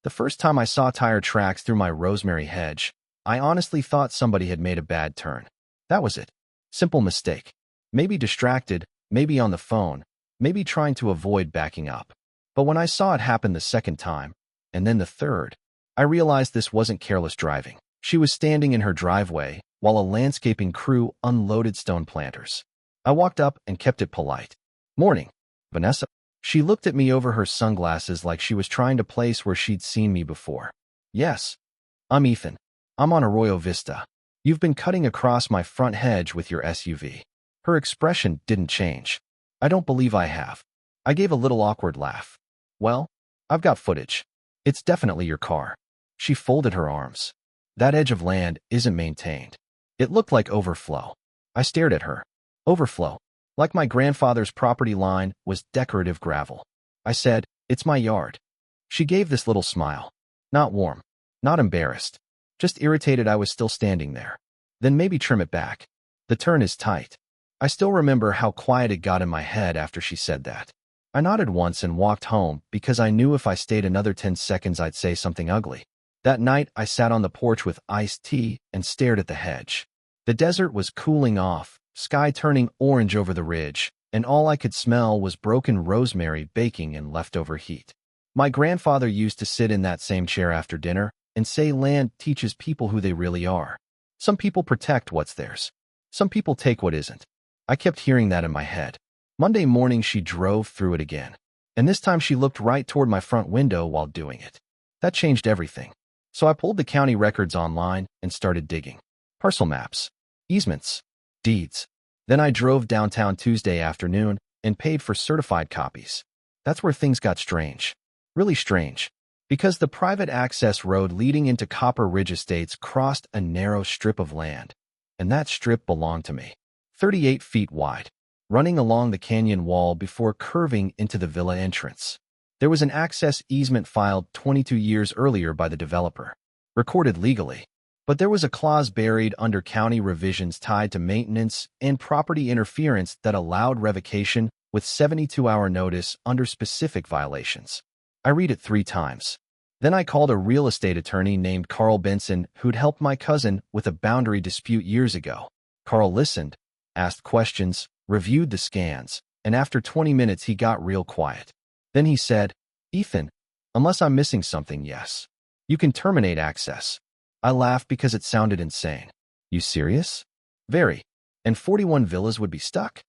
The first time I saw tire tracks through my rosemary hedge, I honestly thought somebody had made a bad turn. That was it. Simple mistake. Maybe distracted, maybe on the phone, maybe trying to avoid backing up. But when I saw it happen the second time, and then the third, I realized this wasn't careless driving. She was standing in her driveway while a landscaping crew unloaded stone planters. I walked up and kept it polite. "Morning, Vanessa." She looked at me over her sunglasses like she was trying to place where she'd seen me before. "Yes, I'm Ethan. I'm on Arroyo Vista. You've been cutting across my front hedge with your SUV." Her expression didn't change. "I don't believe I have." I gave a little awkward laugh. "Well, I've got footage. It's definitely your car." She folded her arms. "That edge of land isn't maintained. It looked like overflow." I stared at her. "Overflow? Like my grandfather's property line was decorative gravel." I said, "It's my yard." She gave this little smile. Not warm, not embarrassed, just irritated I was still standing there. "Then maybe trim it back. The turn is tight." I still remember how quiet it got in my head after she said that. I nodded once and walked home because I knew if I stayed another 10 seconds I'd say something ugly. That night, I sat on the porch with iced tea and stared at the hedge. The desert was cooling off, sky turning orange over the ridge, and all I could smell was broken rosemary baking in leftover heat. My grandfather used to sit in that same chair after dinner and say land teaches people who they really are. Some people protect what's theirs. Some people take what isn't. I kept hearing that in my head. Monday morning, she drove through it again, and this time she looked right toward my front window while doing it. That changed everything. So I pulled the county records online and started digging. Parcel maps, easements, deeds. Then I drove downtown Tuesday afternoon and paid for certified copies. That's where things got strange. Really strange. Because the private access road leading into Copper Ridge Estates crossed a narrow strip of land, and that strip belonged to me. 38 feet wide, running along the canyon wall before curving into the villa entrance. There was an access easement filed 22 years earlier by the developer, recorded legally, but there was a clause buried under county revisions tied to maintenance and property interference that allowed revocation with 72-hour notice under specific violations. I read it 3 times. Then I called a real estate attorney named Carl Benson who'd helped my cousin with a boundary dispute years ago. Carl listened, asked questions, reviewed the scans, and after 20 minutes he got real quiet. Then he said, "Ethan, unless I'm missing something, yes, you can terminate access." I laughed because it sounded insane. "You serious?" "Very. And 41 villas would be stuck?"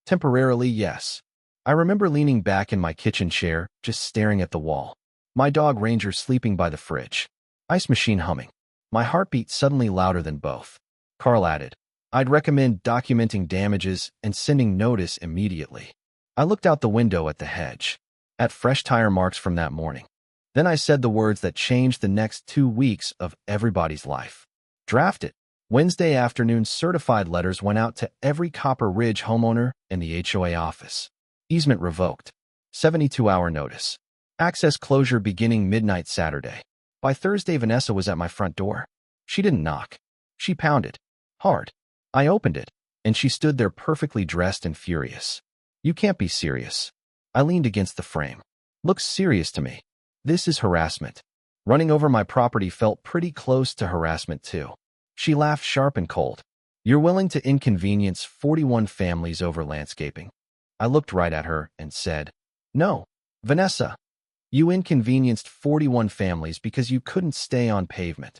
"Temporarily, yes." I remember leaning back in my kitchen chair, just staring at the wall. My dog Ranger sleeping by the fridge. Ice machine humming. My heartbeat suddenly louder than both. Carl added, "I'd recommend documenting damages and sending notice immediately." I looked out the window at the hedge, at fresh tire marks from that morning. Then I said the words that changed the next 2 weeks of everybody's life. "Draft it." Wednesday afternoon, certified letters went out to every Copper Ridge homeowner in the HOA office. Easement revoked. 72-hour notice. Access closure beginning midnight Saturday. By Thursday, Vanessa was at my front door. She didn't knock. She pounded. Hard. I opened it, and she stood there perfectly dressed and furious. "You can't be serious." I leaned against the frame. "Looks serious to me. This is harassment." Running over my property felt pretty close to harassment too. She laughed sharp and cold. "You're willing to inconvenience 41 families over landscaping?" I looked right at her and said, "No, Vanessa. You inconvenienced 41 families because you couldn't stay on pavement."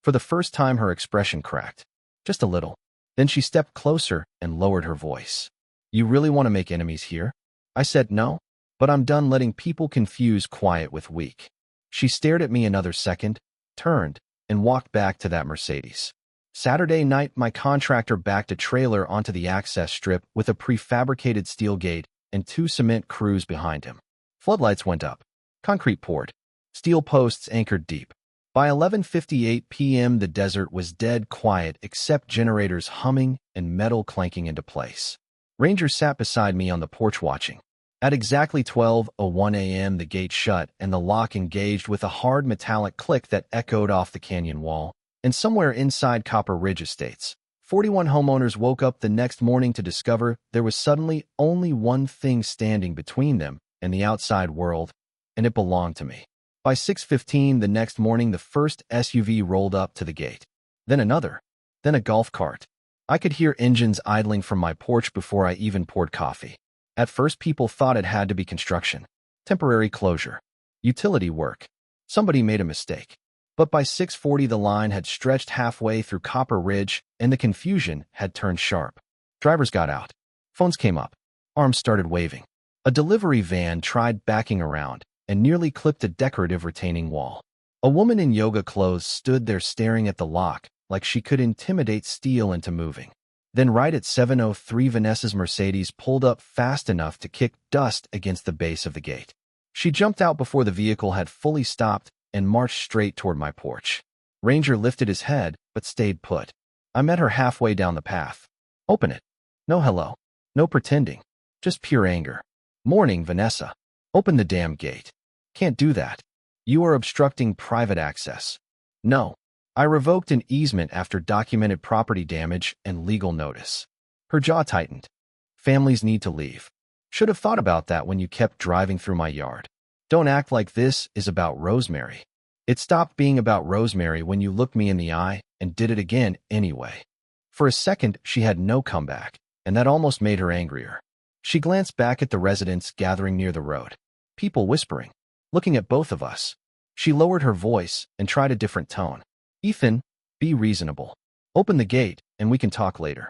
For the first time, her expression cracked. Just a little. Then she stepped closer and lowered her voice. "You really want to make enemies here?" I said no, but I'm done letting people confuse quiet with weak. She stared at me another second, turned, and walked back to that Mercedes. Saturday night, my contractor backed a trailer onto the access strip with a prefabricated steel gate and 2 cement crews behind him. Floodlights went up. Concrete poured. Steel posts anchored deep. By 11:58 p.m., the desert was dead quiet except generators humming and metal clanking into place. Ranger sat beside me on the porch watching. At exactly 12:01 a.m., the gate shut and the lock engaged with a hard metallic click that echoed off the canyon wall. And somewhere inside Copper Ridge Estates, 41 homeowners woke up the next morning to discover there was suddenly only one thing standing between them and the outside world, and it belonged to me. By 6:15 the next morning, the first SUV rolled up to the gate. Then another. Then a golf cart. I could hear engines idling from my porch before I even poured coffee. At first, people thought it had to be construction, temporary closure, utility work. Somebody made a mistake. But by 6:40 the line had stretched halfway through Copper Ridge, and the confusion had turned sharp. Drivers got out. Phones came up. Arms started waving. A delivery van tried backing around and nearly clipped a decorative retaining wall. A woman in yoga clothes stood there staring at the lock like she could intimidate steel into moving. Then right at 7:03 Vanessa's Mercedes pulled up fast enough to kick dust against the base of the gate. She jumped out before the vehicle had fully stopped and marched straight toward my porch. Ranger lifted his head, but stayed put. I met her halfway down the path. Open it. No hello. No pretending. Just pure anger. Morning, Vanessa. Open the damn gate. Can't do that. You are obstructing private access. No. I revoked an easement after documented property damage and legal notice. Her jaw tightened. Families need to leave. Should have thought about that when you kept driving through my yard. Don't act like this is about Rosemary. It stopped being about Rosemary when you looked me in the eye and did it again anyway. For a second, she had no comeback, and that almost made her angrier. She glanced back at the residents gathering near the road. People whispering, looking at both of us. She lowered her voice and tried a different tone. Ethan, be reasonable. Open the gate, and we can talk later.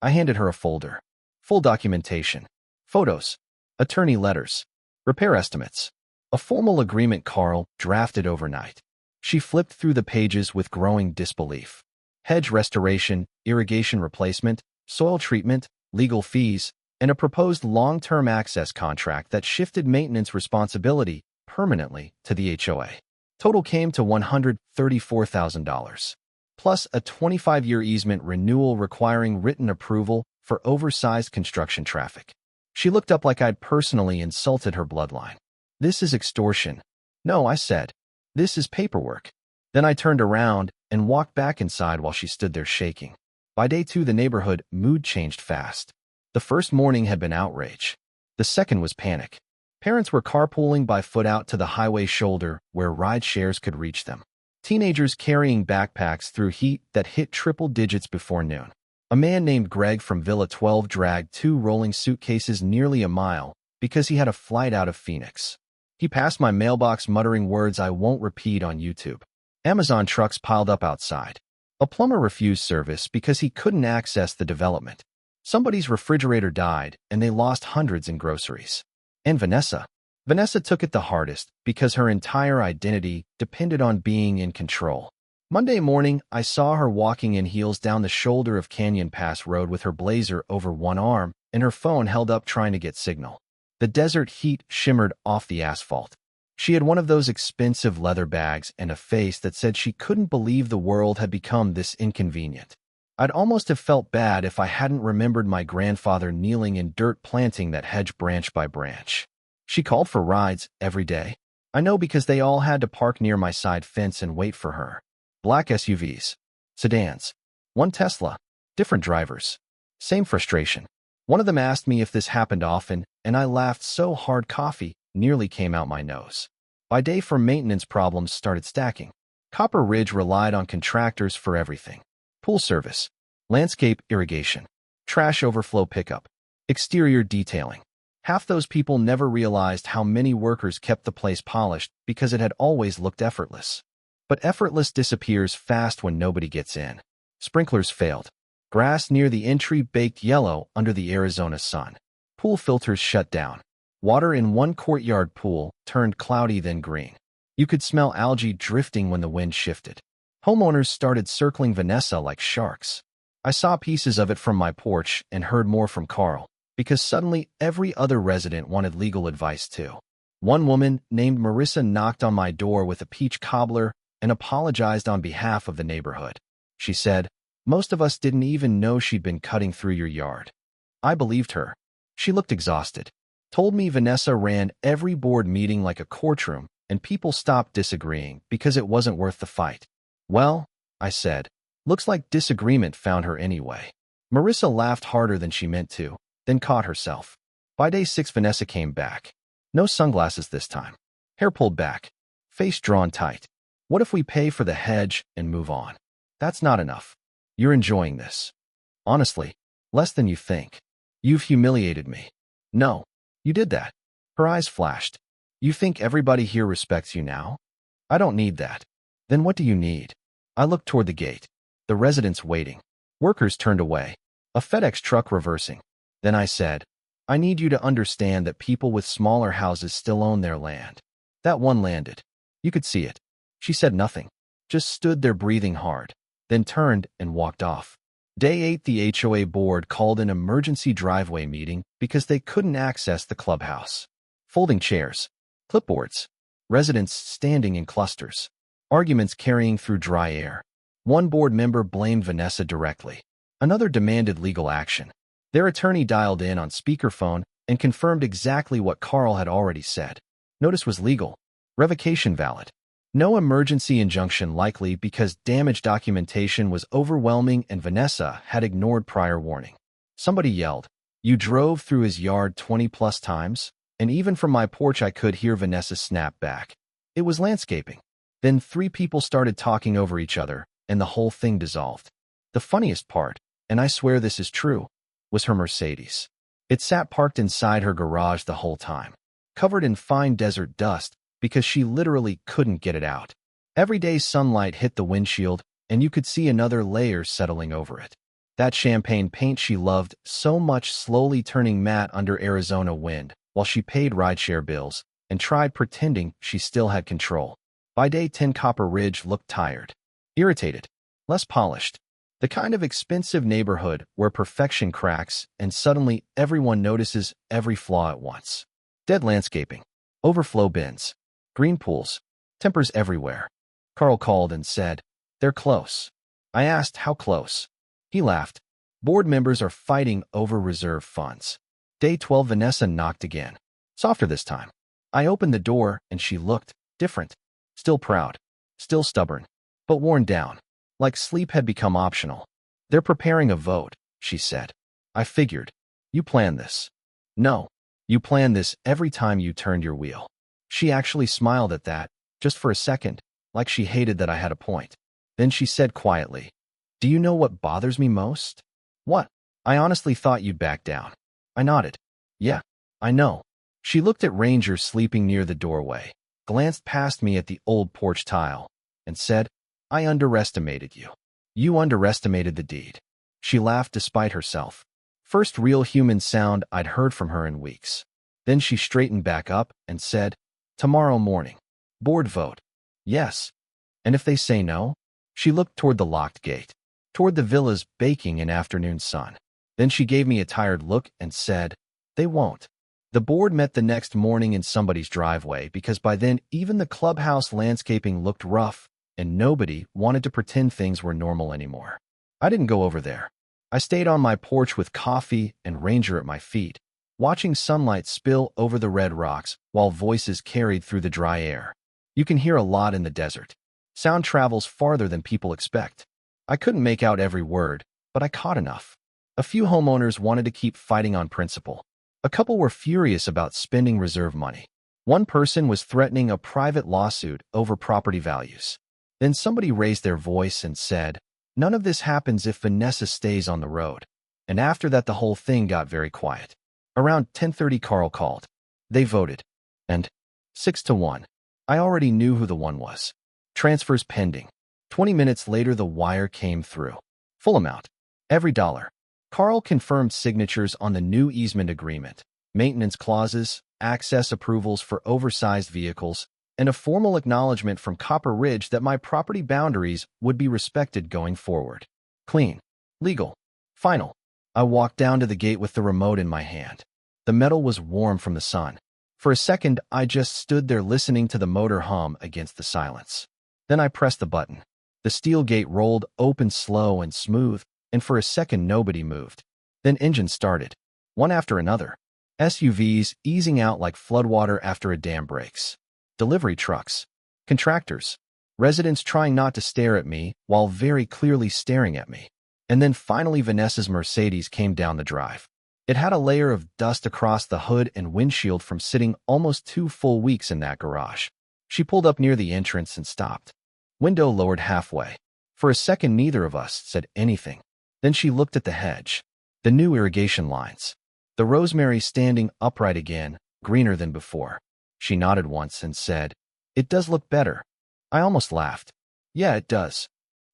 I handed her a folder. Full documentation. Photos. Attorney letters. Repair estimates. A formal agreement Carl drafted overnight. She flipped through the pages with growing disbelief. Hedge restoration, irrigation replacement, soil treatment, legal fees, and a proposed long-term access contract that shifted maintenance responsibility permanently to the HOA. Total came to $134,000, plus a 25-year easement renewal requiring written approval for oversized construction traffic. She looked up like I'd personally insulted her bloodline. This is extortion. No, I said. This is paperwork. Then I turned around and walked back inside while she stood there shaking. By day 2, the neighborhood mood changed fast. The first morning had been outrage. The second was panic. Parents were carpooling by foot out to the highway shoulder where ride shares could reach them. Teenagers carrying backpacks through heat that hit triple digits before noon. A man named Greg from Villa 12 dragged 2 rolling suitcases nearly a mile because he had a flight out of Phoenix. He passed my mailbox muttering words I won't repeat on YouTube. Amazon trucks piled up outside. A plumber refused service because he couldn't access the development. Somebody's refrigerator died, and they lost hundreds in groceries. And Vanessa. Vanessa took it the hardest because her entire identity depended on being in control. Monday morning, I saw her walking in heels down the shoulder of Canyon Pass Road with her blazer over one arm and her phone held up trying to get signal. The desert heat shimmered off the asphalt. She had one of those expensive leather bags and a face that said she couldn't believe the world had become this inconvenient. I'd almost have felt bad if I hadn't remembered my grandfather kneeling in dirt planting that hedge branch by branch. She called for rides every day. I know because they all had to park near my side fence and wait for her. Black SUVs. Sedans. One Tesla. Different drivers. Same frustration. One of them asked me if this happened often, and I laughed so hard coffee nearly came out my nose. By day 4, maintenance problems started stacking. Copper Ridge relied on contractors for everything. Pool service, landscape irrigation, trash overflow pickup, exterior detailing. Half those people never realized how many workers kept the place polished because it had always looked effortless. But effortless disappears fast when nobody gets in. Sprinklers failed. Grass near the entry baked yellow under the Arizona sun. Pool filters shut down. Water in one courtyard pool turned cloudy then green. You could smell algae drifting when the wind shifted. Homeowners started circling Vanessa like sharks. I saw pieces of it from my porch and heard more from Carl, because suddenly every other resident wanted legal advice too. One woman named Marissa knocked on my door with a peach cobbler and apologized on behalf of the neighborhood. She said, "Most of us didn't even know she'd been cutting through your yard." I believed her. She looked exhausted. Told me Vanessa ran every board meeting like a courtroom and people stopped disagreeing because it wasn't worth the fight. Well, I said, looks like disagreement found her anyway. Marissa laughed harder than she meant to, then caught herself. By day 6, Vanessa came back. No sunglasses this time. Hair pulled back. face drawn tight. What if we pay for the hedge and move on? That's not enough. You're enjoying this. Honestly, less than you think. You've humiliated me. No, you did that. Her eyes flashed. You think everybody here respects you now? I don't need that. Then what do you need? I looked toward the gate. The residents waiting. Workers turned away. A FedEx truck reversing. Then I said, I need you to understand that people with smaller houses still own their land. That one landed. You could see it. She said nothing, just stood there breathing hard, then turned and walked off. Day 8, the HOA board called an emergency driveway meeting because they couldn't access the clubhouse. Folding chairs, clipboards, residents standing in clusters, arguments carrying through dry air. One board member blamed Vanessa directly. Another demanded legal action. Their attorney dialed in on speakerphone and confirmed exactly what Carl had already said. Notice was legal. Revocation valid. No emergency injunction likely because damage documentation was overwhelming and Vanessa had ignored prior warning. Somebody yelled, "You drove through his yard 20+ times?" And even from my porch I could hear Vanessa snap back. It was landscaping. Then 3 people started talking over each other, and the whole thing dissolved. The funniest part, and I swear this is true, was her Mercedes. It sat parked inside her garage the whole time, covered in fine desert dust because she literally couldn't get it out. Every day sunlight hit the windshield, and you could see another layer settling over it. That champagne paint she loved so much slowly turning matte under Arizona wind while she paid rideshare bills and tried pretending she still had control. By day 10, Copper Ridge looked tired, irritated, less polished. The kind of expensive neighborhood where perfection cracks and suddenly everyone notices every flaw at once. Dead landscaping, overflow bins, green pools, tempers everywhere. Carl called and said, "They're close." I asked how close. He laughed. Board members are fighting over reserve funds. Day 12, Vanessa knocked again. Softer this time. I opened the door and she looked different. Still proud. Still stubborn. But worn down. Like sleep had become optional. "They're preparing a vote," she said. I figured. You planned this. No. You planned this every time you turned your wheel. She actually smiled at that, just for a second, like she hated that I had a point. Then she said quietly, "Do you know what bothers me most?" "What?" "I honestly thought you'd back down." I nodded. "Yeah, I know." She looked at Ranger sleeping near the doorway, glanced past me at the old porch tile, and said, "I underestimated you. You underestimated the deed." She laughed despite herself. First real human sound I'd heard from her in weeks. Then she straightened back up and said, "Tomorrow morning. Board vote." "Yes." "And if they say no?" She looked toward the locked gate, toward the villas baking in afternoon sun. Then she gave me a tired look and said, "They won't." The board met the next morning in somebody's driveway because by then even the clubhouse landscaping looked rough and nobody wanted to pretend things were normal anymore. I didn't go over there. I stayed on my porch with coffee and Ranger at my feet, watching sunlight spill over the red rocks while voices carried through the dry air. You can hear a lot in the desert. Sound travels farther than people expect. I couldn't make out every word, but I caught enough. A few homeowners wanted to keep fighting on principle. A couple were furious about spending reserve money. One person was threatening a private lawsuit over property values. Then somebody raised their voice and said, "None of this happens if Vanessa stays on the road." And after that the whole thing got very quiet. Around 10:30 Carl called. They voted. And 6-1. I already knew who the one was. Transfers pending. 20 minutes later the wire came through. Full amount. Every dollar. Carl confirmed signatures on the new easement agreement, maintenance clauses, access approvals for oversized vehicles, and a formal acknowledgement from Copper Ridge that my property boundaries would be respected going forward. Clean. Legal. Final. I walked down to the gate with the remote in my hand. The metal was warm from the sun. For a second, I just stood there listening to the motor hum against the silence. Then I pressed the button. The steel gate rolled open slow and smooth, and for a second nobody moved. Then engines started, one after another. SUVs easing out like floodwater after a dam breaks. Delivery trucks. Contractors. Residents trying not to stare at me while very clearly staring at me. And then finally Vanessa's Mercedes came down the drive. It had a layer of dust across the hood and windshield from sitting almost 2 full weeks in that garage. She pulled up near the entrance and stopped. Window lowered halfway. For a second, neither of us said anything. Then she looked at the hedge. The new irrigation lines. The rosemary standing upright again, greener than before. She nodded once and said, "It does look better." I almost laughed. "Yeah, it does."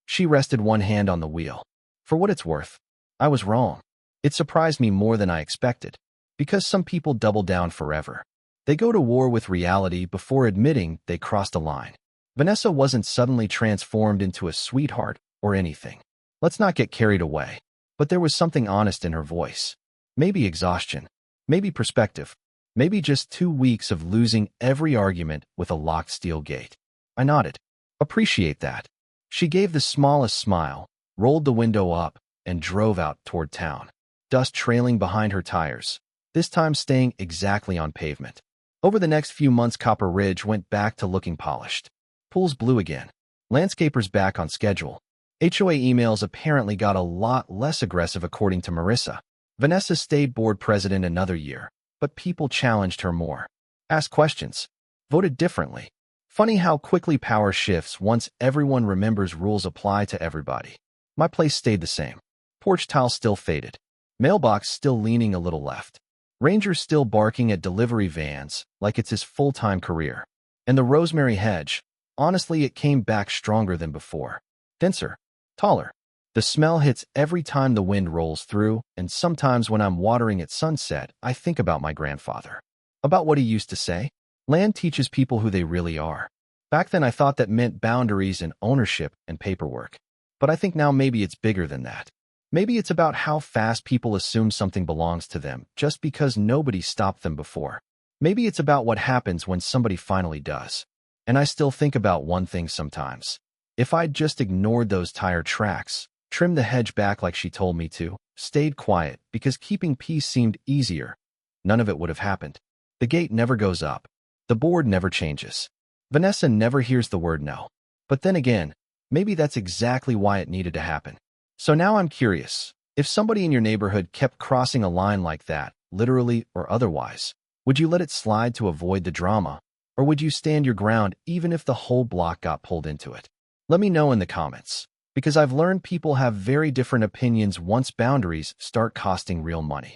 She rested one hand on the wheel. For what it's worth, I was wrong. It surprised me more than I expected. Because some people double down forever. They go to war with reality before admitting they crossed a line. Vanessa wasn't suddenly transformed into a sweetheart or anything. Let's not get carried away. But there was something honest in her voice. Maybe exhaustion. Maybe perspective. Maybe just 2 weeks of losing every argument with a locked steel gate. I nodded. Appreciate that. She gave the smallest smile, rolled the window up, and drove out toward town. Dust trailing behind her tires, this time staying exactly on pavement. Over the next few months, Copper Ridge went back to looking polished. Pools blue again. Landscapers back on schedule. HOA emails apparently got a lot less aggressive according to Marissa. Vanessa stayed board president another year, but people challenged her more. Asked questions. Voted differently. Funny how quickly power shifts once everyone remembers rules apply to everybody. My place stayed the same. Porch tile still faded. Mailbox still leaning a little left. Ranger still barking at delivery vans like it's his full-time career. And the rosemary hedge, honestly, it came back stronger than before. Denser. Taller. The smell hits every time the wind rolls through, and sometimes when I'm watering at sunset, I think about my grandfather. About what he used to say. Land teaches people who they really are. Back then I thought that meant boundaries and ownership and paperwork. But I think now maybe it's bigger than that. Maybe it's about how fast people assume something belongs to them just because nobody stopped them before. Maybe it's about what happens when somebody finally does. And I still think about one thing sometimes. If I'd just ignored those tire tracks, trimmed the hedge back like she told me to, stayed quiet because keeping peace seemed easier, none of it would have happened. The gate never goes up. The board never changes. Vanessa never hears the word no. But then again, maybe that's exactly why it needed to happen. So now I'm curious, if somebody in your neighborhood kept crossing a line like that, literally or otherwise, would you let it slide to avoid the drama, or would you stand your ground even if the whole block got pulled into it? Let me know in the comments, because I've learned people have very different opinions once boundaries start costing real money.